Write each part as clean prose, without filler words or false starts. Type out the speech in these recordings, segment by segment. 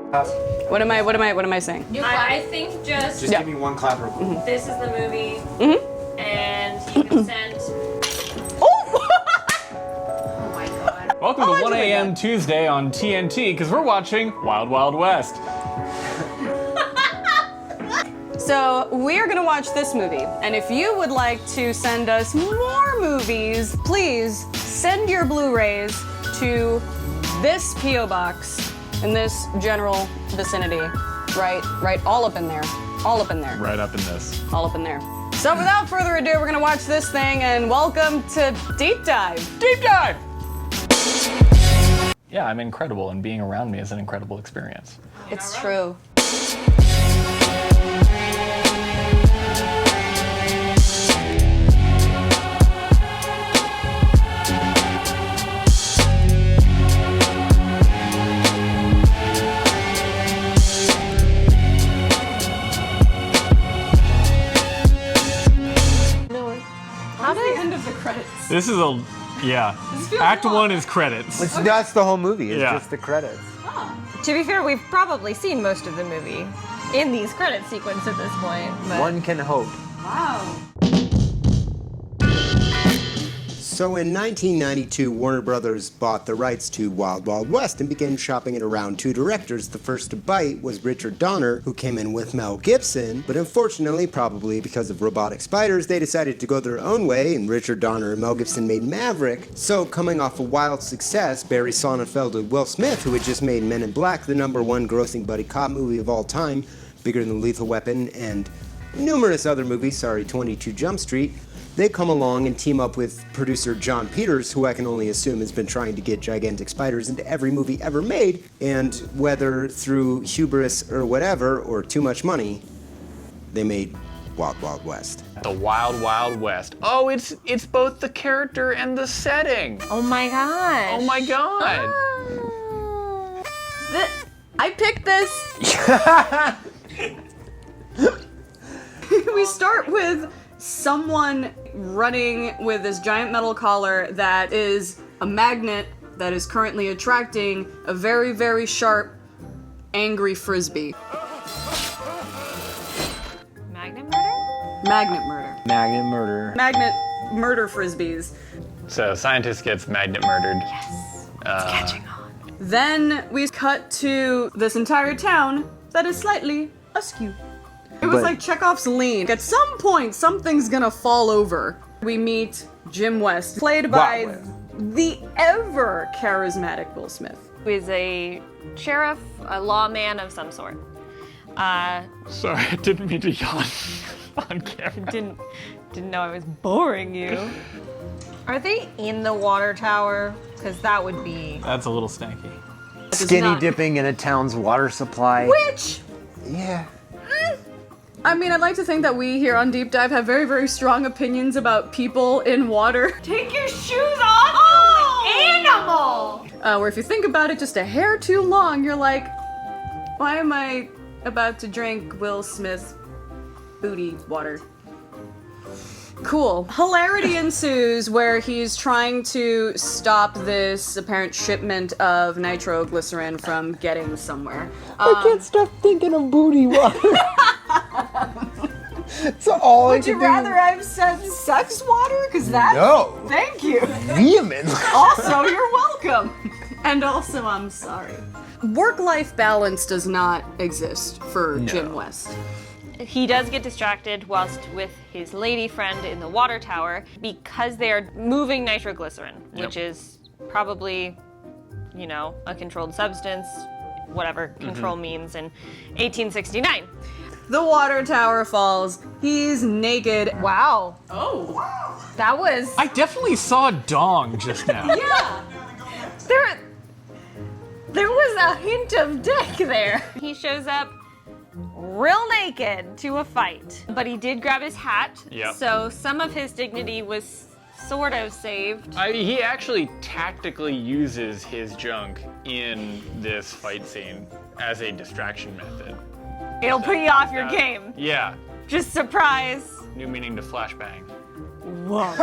What am I saying? I think just give me one clap real quick. this is the movie, and you can send. Oh my god. Welcome to 1 a.m. Tuesday on TNT, because we're watching Wild Wild West. So we're gonna watch this movie, and if you would like to send us more movies, please send your Blu-rays to this P.O. box in this general vicinity. Right, all up in there. All up in there. Right up in this. All up in there. So without further ado, we're gonna watch this thing, and welcome to Deep Dive. Deep Dive! Yeah, I'm incredible, and being around me is an incredible experience. It's true. This is Act 1 is credits. That's the whole movie. It's Yeah. just the credits. To be fair, we've probably seen most of the movie in these credit sequence at this point. But One can hope. Wow. So in 1992, Warner Brothers bought the rights to Wild Wild West and began shopping it around two directors. The first to bite was Richard Donner, who came in with Mel Gibson, but unfortunately, probably because of robotic spiders, they decided to go their own way, and Richard Donner and Mel Gibson made Maverick. So coming off a wild success, Barry Sonnenfeld and Will Smith, who had just made Men in Black, the #1 grossing buddy cop movie of all time, bigger than Lethal Weapon, and numerous other movies, 22 Jump Street, they come along and team up with producer John Peters, who I can only assume has been trying to get gigantic spiders into every movie ever made, and whether through hubris or whatever, or too much money, they made Wild Wild West. The Wild Wild West. Oh, it's both the character and the setting. oh my gosh. Oh my god. I picked this. We start with someone running with this giant metal collar that is a magnet that is currently attracting a very, very sharp, angry frisbee. Magnet murder? Magnet murder. Magnet murder. Magnet murder frisbees. So, scientist gets magnet murdered. Yes. It's catching on. Then we cut to this entire town that is slightly askew. It was like Chekhov's lean. At some point, something's gonna fall over. We meet Jim West, played by the ever charismatic Will Smith. Who is a sheriff, a lawman of some sort. Sorry, I didn't mean to yawn on camera. Didn't know I was boring you. Are they in the water tower? Because that would be... That's a little stanky. Skinny dipping in a town's water supply. Which, Yeah. I mean, I'd like to think that we here on Deep Dive have very, very strong opinions about people in water. Take your shoes off, animal! Where if you think about it just a hair too long, you're like, why am I about to drink Will Smith booty water? Cool. Hilarity ensues where he's trying to stop this apparent shipment of nitroglycerin from getting somewhere. I can't stop thinking of booty water. So all Would you rather I've said sex water? Because that's... No. Thank you. Vehemently. Also, you're welcome. And also, I'm sorry. Work-life balance does not exist for Jim West. He does get distracted whilst with his lady friend in the water tower because they are moving nitroglycerin, which is probably, you know, a controlled substance, whatever control means in 1869. The water tower falls. He's naked. Wow. Oh. That was... I definitely saw a dong just now. Yeah. There was a hint of dick there. He shows up real naked to a fight, but he did grab his hat, so some of his dignity was sort of saved. He actually tactically uses his junk in this fight scene as a distraction method. It'll put you off your game. Yeah. Just surprise. New meaning to flashbang. Whoa.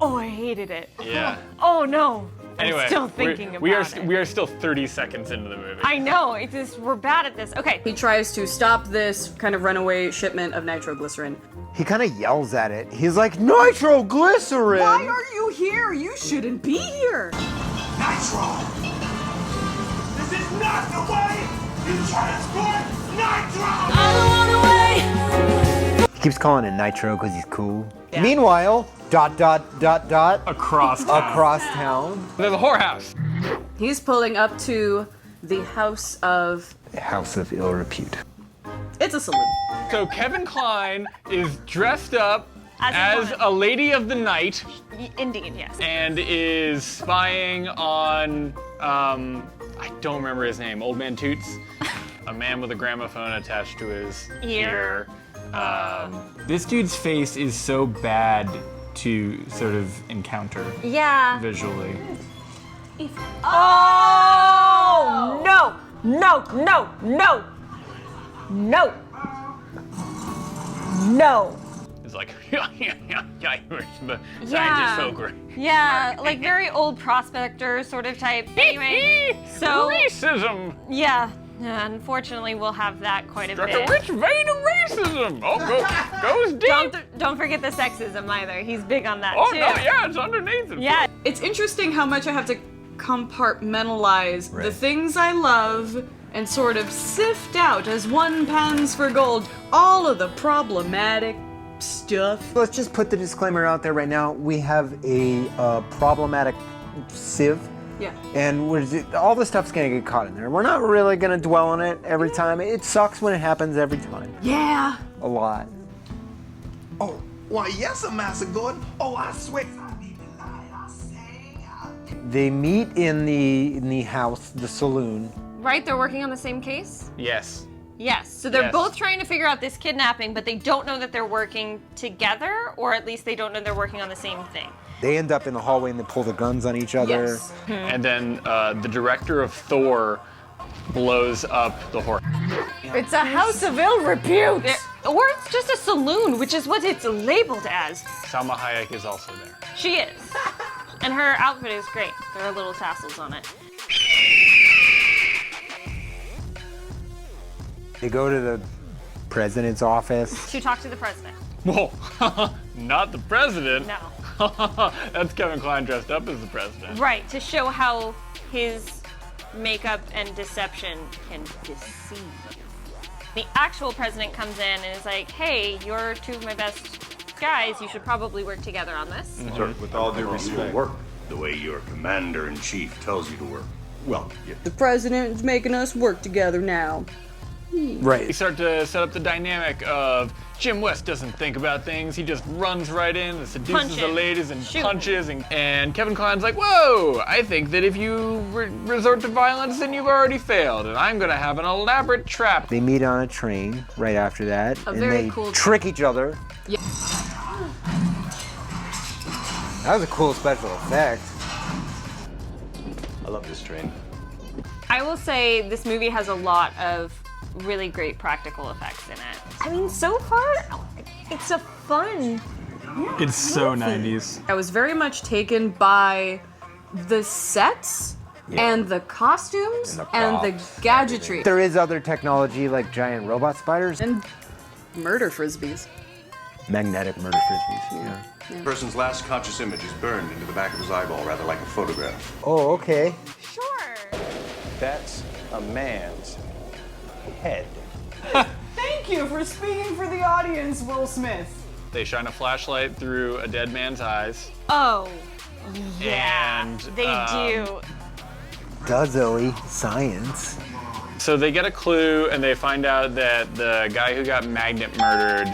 Oh, I hated it. Yeah. Oh no. Anyway, still thinking about we it. are still 30 seconds into the movie. I know, it's just, we're bad at this. Okay. He tries to stop this kind of runaway shipment of nitroglycerin. He kind of yells at it. He's like, nitroglycerin! Why are you here? You shouldn't be here. Nitro! This is not the way you transport nitro! He keeps calling it nitro because he's cool. Yeah. Meanwhile, ... Across town. town. There's a whorehouse. He's pulling up to the house of... A house of ill repute. It's a saloon. So Kevin Kline is dressed up As as a lady of the night Indeed, yes. and is spying on, I don't remember his name, Old Man Toots? A man with a gramophone attached to his ear. This dude's face is so bad to sort of encounter Yeah. visually. Oh! No! No! No! No! No! No! It's like, the scientists Yeah. so great. Yeah, like very old prospector sort of type. Anyway, so Racism! yeah, unfortunately we'll have that quite a Struck bit. a rich vein of racism! Oh, goes deep! Don't forget the sexism either. He's big on that Oh, too. no, yeah, it's underneath it. Yeah. It's interesting how much I have to compartmentalize the things I love and sort of sift out as one pans for gold all of the problematic stuff. Let's just put the disclaimer out there right now. We have a problematic sieve. Yeah. And all the stuff's gonna get caught in there. We're not really gonna dwell on it every time. It sucks when it happens every time. Yeah. A lot. Oh, why, yes, Master Gordon. Oh, I swear. I need to lie, I say. They meet in the house, the saloon. Right, they're working on the same case? Yes. Yes. So they're Yes. both trying to figure out this kidnapping, but they don't know that they're working together, or at least they don't know they're working on the same thing. They end up in the hallway and they pull the guns on each other. Yes. And then the director of Thor blows up the horse. It's a house of ill repute. Or it's just a saloon, which is what it's labeled as. Salma Hayek is also there. She is. And her outfit is great. There are little tassels on it. They go to the president's office. To talk to the president. Whoa, not the president. No. That's Kevin Kline dressed up as the president. Right, to show how his makeup and deception can deceive. The actual president comes in and is like, hey, you're two of my best guys. You should probably work together on this. Sir, with all due respect, work the way your commander-in-chief tells you to work. Well, yeah. The president's making us work together now. We Right. start to set up the dynamic of Jim West doesn't think about things. He just runs right in and seduces the Punching. ladies and Shooting. punches. And Kevin Kline's like, whoa, I think that if you resort to violence, then you've already failed. And I'm going to have an elaborate trap. They meet on a train right after that. A and very they cool trick each other. Yeah. That was a cool special effect. I love this train. I will say this movie has a lot of really great practical effects in it. I mean, so far, it's a fun. It's so 90s. I was very much taken by the sets and the costumes and the gadgetry There is other technology like giant robot spiders. and murder frisbees. Magnetic murder frisbees. Yeah. The person's last conscious image is burned into the back of his eyeball, rather like a photograph. Oh, okay. Sure. That's a man's head. Thank you for speaking for the audience, Will Smith. They shine a flashlight through a dead man's eyes. Oh, yeah. And, they do. Duh, Zoe. Science. So they get a clue and they find out that the guy who got Magnet murdered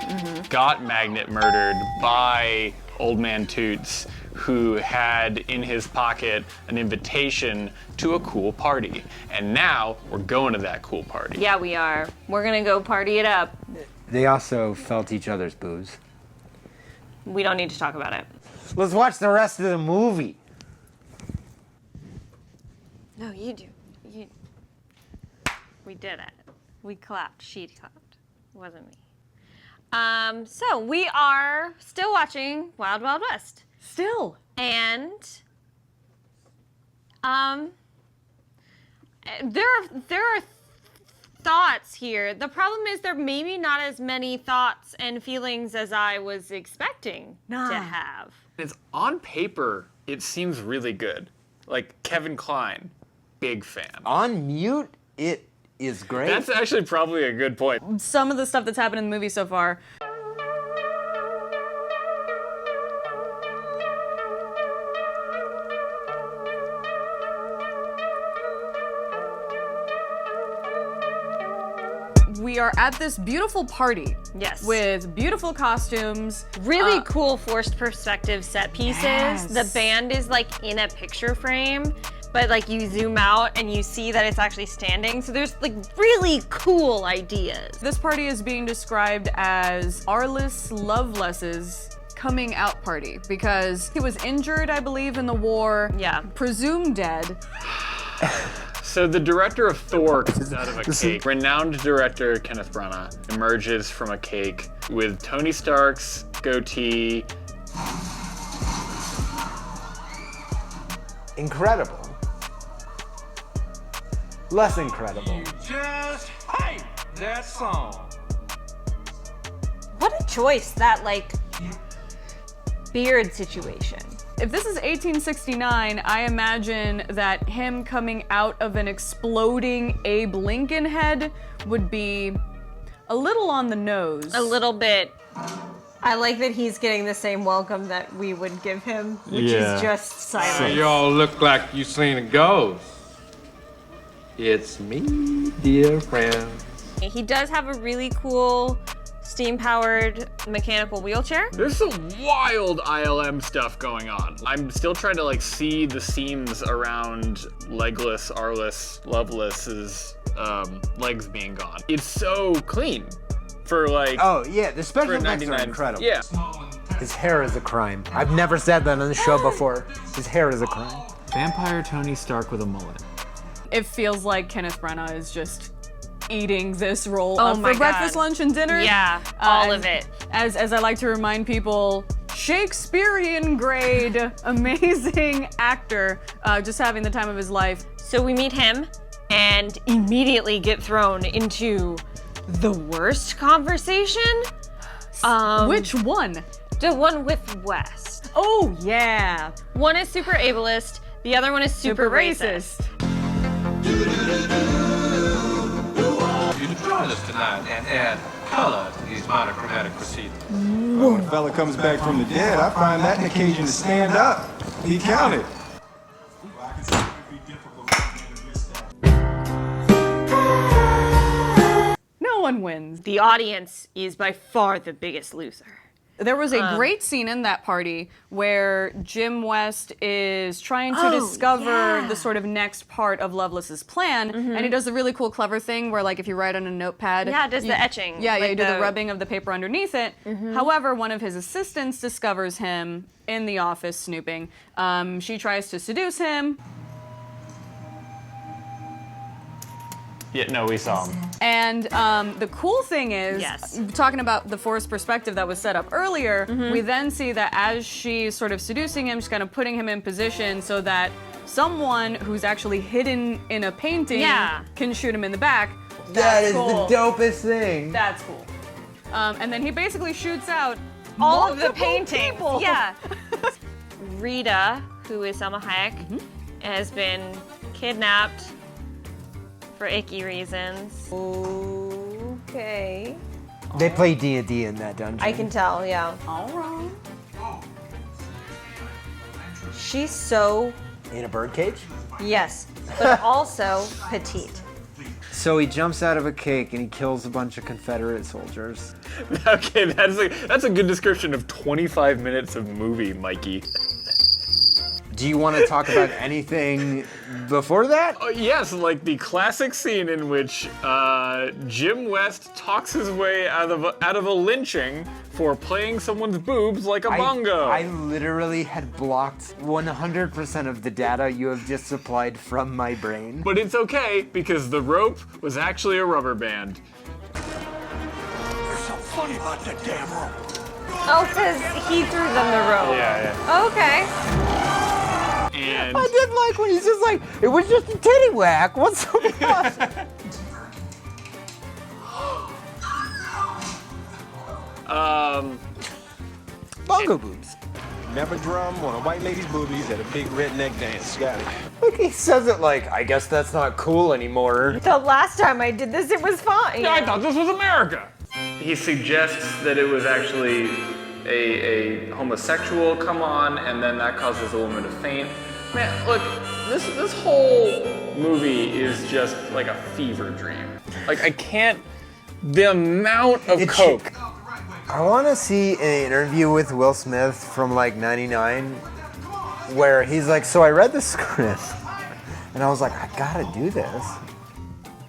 got Magnet murdered by Old Man Toots, who had in his pocket an invitation to a cool party. And now we're going to that cool party. Yeah, we are. We're gonna go party it up. They also felt each other's boobs. We don't need to talk about it. Let's watch the rest of the movie. No, you do. We did it. We clapped. She clapped. It wasn't me. So we are still watching Wild Wild West. Still. And There are thoughts here. The problem is there maybe not as many thoughts and feelings as I was expecting to have. It's on paper, it seems really good. Like Kevin Kline, big fan. On mute, it is great. That's actually probably a good point. Some of the stuff that's happened in the movie so far. We are at this beautiful party. Yes. With beautiful costumes. Really cool forced perspective set pieces. Yes. The band is like in a picture frame, but like you zoom out and you see that it's actually standing. So there's like really cool ideas. This party is being described as Arliss Loveless's coming out party because he was injured, I believe, in the war. Yeah. Presumed dead. So the director of Thor comes out of a cake. Renowned director Kenneth Branagh emerges from a cake with Tony Stark's goatee. Incredible. Less incredible. Just hype that song. What a choice, that like beard situation. If this is 1869, I imagine that him coming out of an exploding Abe Lincoln head would be a little on the nose. A little bit. I like that he's getting the same welcome that we would give him, which is just silence. So y'all look like you seen a ghost. It's me, dear friend. He does have a really cool steam-powered mechanical wheelchair. There's some wild ILM stuff going on. I'm still trying to like see the seams around Legless, Arliss, Loveless's legs being gone. It's so clean for like. Oh yeah, the special for effects are 99 incredible. Yeah. His hair is a crime. I've never said that on the show before. His hair is a crime. Vampire Tony Stark with a mullet. It feels like Kenneth Branagh is just eating this role Oh up my for breakfast, God. lunch, and dinner. Yeah, all of it. As I like to remind people, Shakespearean grade, amazing actor, just having the time of his life. So we meet him and immediately get thrown into the worst conversation. Which one? The one with West. Oh yeah. One is super ableist, the other one is super racist. You can join us tonight and add color to these monochromatic proceedings. When a fella comes back from the dead, I find that an occasion to stand up. He counted. No one wins. The audience is by far the biggest loser. There was a great scene in that party where Jim West is trying to discover the sort of next part of Loveless's plan, and he does a really cool, clever thing where, like, if you write on a notepad, Yeah, it does the etching. Yeah, like you do the rubbing of the paper underneath it. However, one of his assistants discovers him in the office snooping. She tries to seduce him, Yeah, no, we saw him. and the cool thing is, Yes. talking about the forced perspective that was set up earlier, we then see that as she's sort of seducing him, she's kind of putting him in position so that someone who's actually hidden in a painting can shoot him in the back. That is cool. the dopest thing. That's cool. And then he basically shoots out all of the multiple paintings. people. Yeah. Rita, who is Selma Hayek, has been kidnapped for icky reasons. Okay. They play D&D in that dungeon. I can tell, yeah. All right. She's so, In a birdcage? yes, but also petite. So he jumps out of a cake and he kills a bunch of Confederate soldiers. Okay, that's a good description of 25 minutes of movie, Mikey. Do you want to talk about anything before that? Oh, yes, like the classic scene in which Jim West talks his way out of a lynching for playing someone's boobs like a bongo. I literally had blocked 100% of the data you have just supplied from my brain. But it's okay because the rope was actually a rubber band. There's something funny about that damn rope. Oh, because he threw them the rope. Yeah. Okay. And I did like when he's just like, it was just a titty whack. What's so bad? Bongo boobs. Never drum on a white lady's boobies at a big redneck dance. Got it. Look, he says it like, I guess that's not cool anymore. The last time I did this, it was fine. I thought this was America. He suggests that it was actually a homosexual come on, and then that causes a woman to faint. Man, look, this whole movie is just like a fever dream. Like, I can't, the amount of coke. I want to see an interview with Will Smith from like 99 where he's like, so I read the script and I was like, I gotta do this.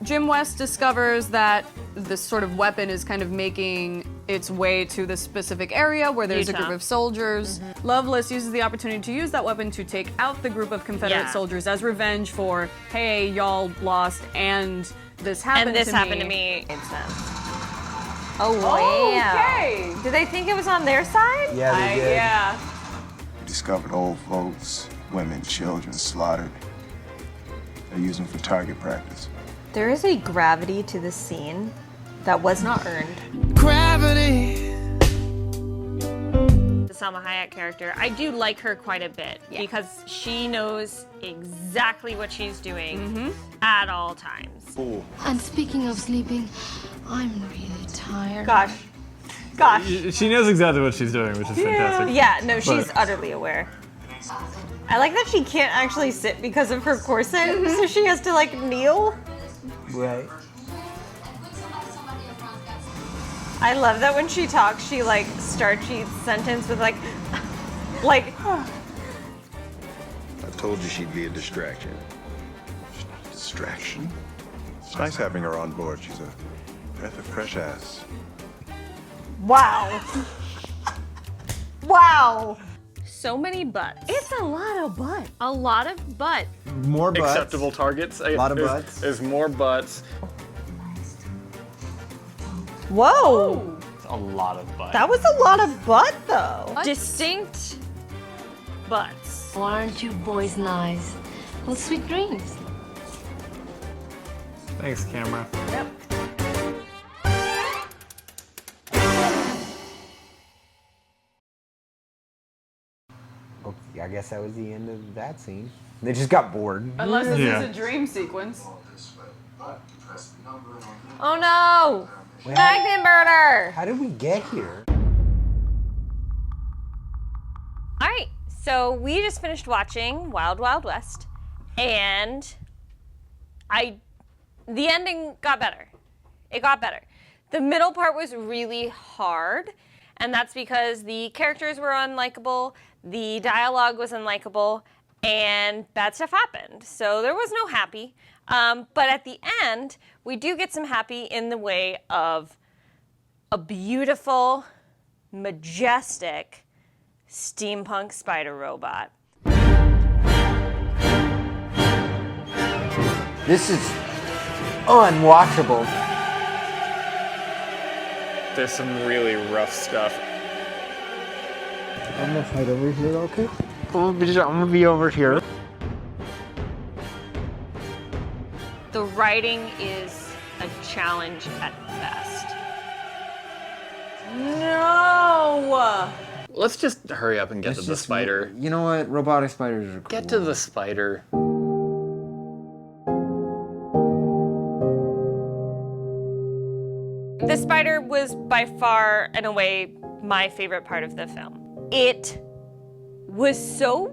Jim West discovers that this sort of weapon is kind of making its way to the specific area where there's a group of soldiers. Lovelace uses the opportunity to use that weapon to take out the group of Confederate soldiers as revenge for, hey, y'all lost and this happened to me. Makes sense. Oh, wow. Okay. Did they think it was on their side? Yeah, they did. Yeah. We discovered old folks, women, children slaughtered. They use them for target practice. There is a gravity to this scene that was not earned. Gravity. The Salma Hayek character, I do like her quite a bit because she knows exactly what she's doing at all times. Ooh. And speaking of sleeping, I'm really tired. Gosh. She knows exactly what she's doing, which is fantastic. Yeah, no, she's utterly aware. I like that she can't actually sit because of her corset, so she has to like kneel. Right. I love that when she talks, she like starts each sentence with like. I told you she'd be a distraction. She's not a distraction. It's nice having her on board. She's a breath of fresh ass. Wow. Wow. So many butts. It's a lot of butt. A lot of butt. More butts. Acceptable targets. A lot of butts. There's more butts. Whoa. It's a lot of butts. That was a lot of butt, though. Distinct butts. Why aren't you boys nice? Well, sweet dreams. Thanks, camera. Yep. Okay, I guess that was the end of that scene. They just got bored. Unless this is a dream sequence. Oh no! Magnet murder! How did we get here? Alright, so we just finished watching Wild Wild West, and the ending got better. It got better. The middle part was really hard, and that's because the characters were unlikable, the dialogue was unlikable, and bad stuff happened. So there was no happy. But at the end, we do get some happy in the way of a beautiful, majestic steampunk spider robot. This is unwatchable. There's some really rough stuff. I'm gonna fight over here, okay? I'm gonna be over here. The writing is a challenge at best. No! Let's just hurry up and get to the spider. You know what? Robotic spiders are cool. Get to the spider. The spider was by far and away my favorite part of the film. It was so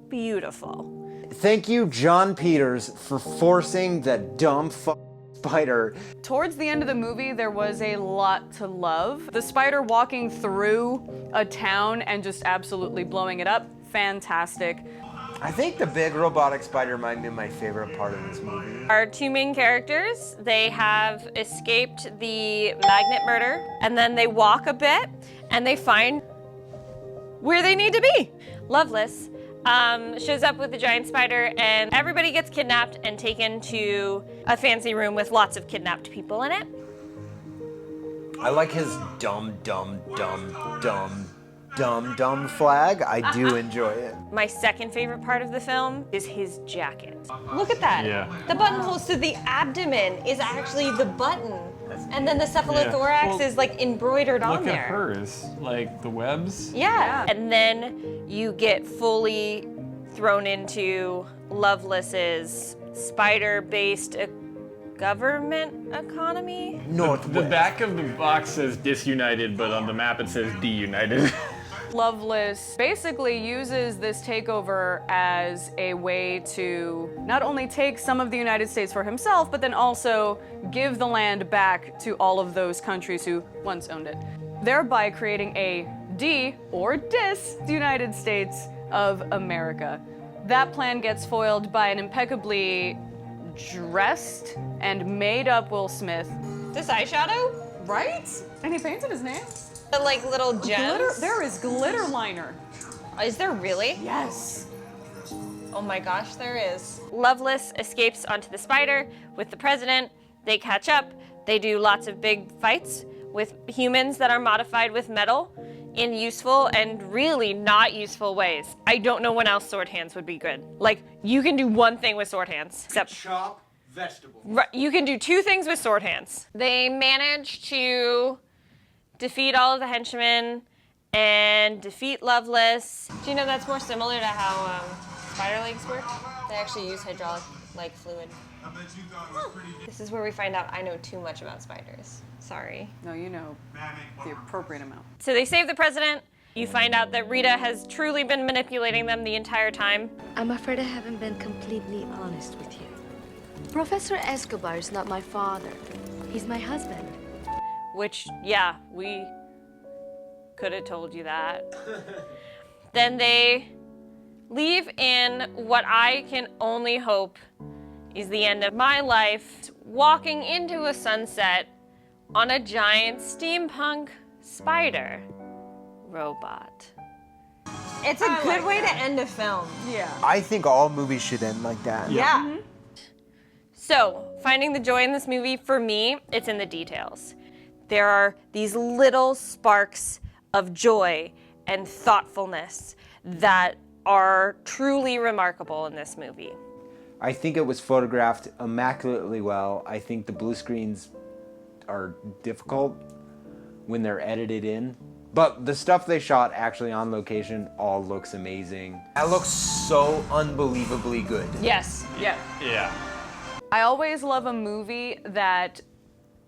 beautiful. Thank you, John Peters, for forcing that dumb spider. Towards the end of the movie, there was a lot to love. The spider walking through a town and just absolutely blowing it up, fantastic. I think the big robotic spider might be my favorite part of this movie. Our two main characters, they have escaped the magnet murder, and then they walk a bit, and they find where they need to be. Lovelace shows up with a giant spider, and everybody gets kidnapped and taken to a fancy room with lots of kidnapped people in it. I like his dumb dumb flag, I do enjoy it. My second favorite part of the film is his jacket. Look at that. Yeah. The buttonhole, so the abdomen is actually the button. And then the cephalothorax Yeah. Well, is like embroidered on Look there. at hers, like the webs. Yeah. And then you get fully thrown into Loveless's spider-based government economy. The back of the box says disunited, but on the map it says deunited. Loveless basically uses this takeover as a way to not only take some of the United States for himself, but then also give the land back to all of those countries who once owned it, thereby creating a or United States of America. That plan gets foiled by an impeccably dressed and made up Will Smith. This eyeshadow? Right? And he painted his name. The like little gems? There is glitter liner. Is there really? Yes. Oh my gosh, there is. Loveless escapes onto the spider with the president. They catch up. They do lots of big fights with humans that are modified with metal in useful and really not useful ways. I don't know when else sword hands would be good. Like, you can do one thing with sword hands. Except chop vegetables. Right, you can do two things with sword hands. They manage to defeat all of the henchmen and defeat Loveless. Do you know that's more similar to how spider legs work? They actually use hydraulic fluid. This is where we find out I know too much about spiders. Sorry. No, you know the appropriate amount. So they save the president. You find out that Rita has truly been manipulating them the entire time. I'm afraid I haven't been completely honest with you. Professor Escobar is not my father. He's my husband. Which, yeah, we could have told you that. Then they leave in what I can only hope is the end of my life, walking into a sunset on a giant steampunk spider robot. It's a good way to end a film. Yeah. I think all movies should end like that. Yeah. So, finding the joy in this movie, for me, it's in the details. There are these little sparks of joy and thoughtfulness that are truly remarkable in this movie. I think it was photographed immaculately well. I think the blue screens are difficult when they're edited in. But the stuff they shot actually on location all looks amazing. That looks so unbelievably good. Yes. Yeah. Yeah. I always love a movie that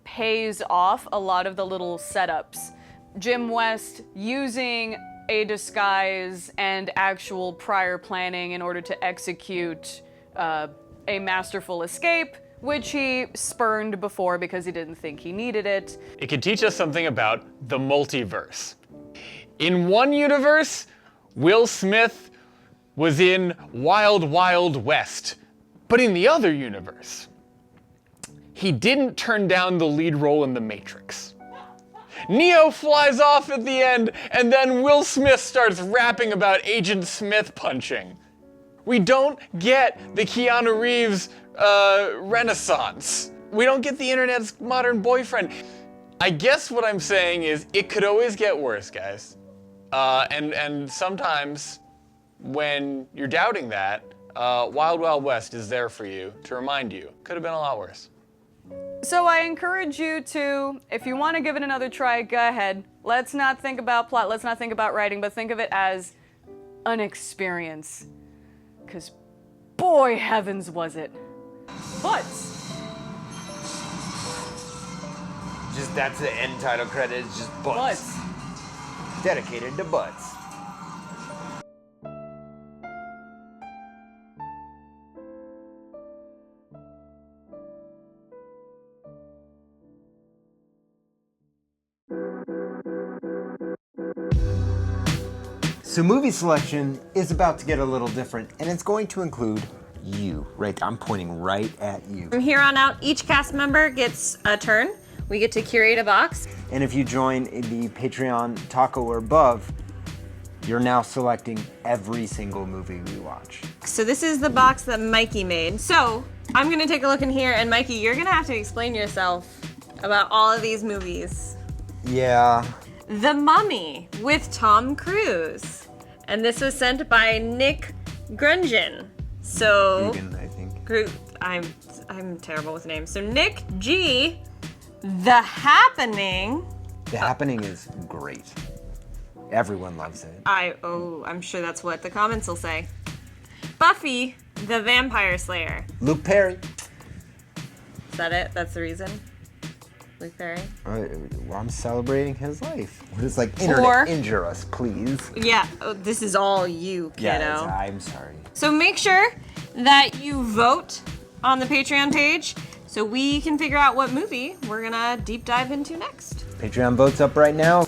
pays off a lot of the little setups. Jim West using a disguise and actual prior planning in order to execute a masterful escape, which he spurned before because he didn't think he needed it. It could teach us something about the multiverse. In one universe, Will Smith was in Wild Wild West. But in the other universe, he didn't turn down the lead role in The Matrix. Neo flies off at the end, and then Will Smith starts rapping about Agent Smith punching. We don't get the Keanu Reeves renaissance. We don't get the internet's modern boyfriend. I guess what I'm saying is it could always get worse, guys. And sometimes when you're doubting that, Wild Wild West is there for you to remind you. Could have been a lot worse. So I encourage you to, if you want to give it another try, go ahead. Let's not think about plot, let's not think about writing, but think of it as an experience. Because boy heavens was it. Butts. Just that's the end title credit, it's just butts. Dedicated to butts. So movie selection is about to get a little different, and it's going to include you. Right, I'm pointing right at you. From here on out, each cast member gets a turn. We get to curate a box. And if you join the Patreon taco or above, you're now selecting every single movie we watch. So this is the box that Mikey made. So I'm gonna take a look in here, and Mikey, you're gonna have to explain yourself about all of these movies. Yeah. The Mummy with Tom Cruise. And this was sent by Nick Grungen. So Vegan, I think. I'm terrible with names. So Nick G, The Happening. The Happening is great. Everyone loves it. I'm sure that's what the comments will say. Buffy, the Vampire Slayer. Luke Perry. Is that it? That's the reason? Luke Perry? I'm celebrating his life. We're just like, internet, injure us, please. Yeah, this is all you, kiddo. Yeah, I'm sorry. So make sure that you vote on the Patreon page so we can figure out what movie we're gonna deep dive into next. Patreon votes up right now.